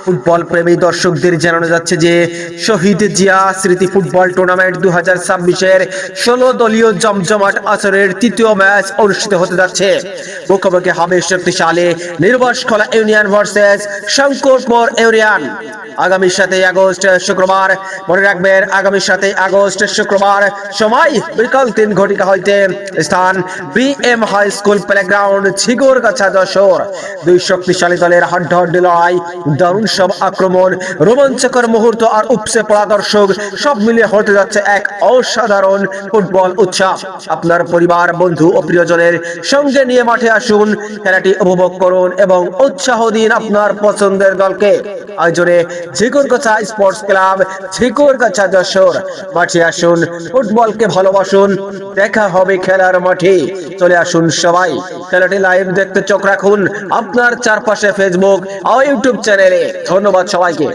Football প্রেমী দর্শকদের জানানো যাচ্ছে যে শহীদ জিয়া স্মৃতি ফুটবল টুর্নামেন্ট 2026-এর 16 দলীয় জমজমাট আসরের তৃতীয় ম্যাচ অনুষ্ঠিত হতে যাচ্ছে। মুখোমুখি হবে শক্তিশালী নির্বাসখোলা ইউনিয়ন ভার্সেস শঙ্করপুর ইউনিয়ন। আগামী 7 আগস্ট শুক্রবার, মনে রাখবেন আগামী 7 আগস্ট শুক্রবার, সময় বিকাল 3 ঘটিকা হইতে, স্থান BM high school playground, Jhikargacha Jessore. দুই শক্তিশালী দলের হাড্ডাহাড্ডি লড়াই, দারুণ সব আক্রমণ, রোমাঞ্চকর মুহূর্ত আর উপসে পড়া দর্শক, সব মিলিয়ে হতে যাচ্ছে এক অসাধারণ ফুটবল উৎসব। আপনার পরিবার, বন্ধু ও প্রিয়জনের সঙ্গে নিয়ে মাঠে আসুন, খেলাটি উপভোগ করুন এবং উৎসাহ দিন আপনার পছন্দের দলকে। আয়োজনে ঝিগরগাছা স্পোর্টস ক্লাব, ঝিগরগাছা যশোর। মাঠে আসুন, ফুটবলকে ভালোবাসুন, দেখা হবে খেলার মাঠে। চলে আসুন সবাই, খেলাটি লাইভ দেখতে চোখ রাখুন আপনার চারপাশে ফেসবুক ও ইউটিউব চ্যানেলে। ধন্যবাদ সবাইকে।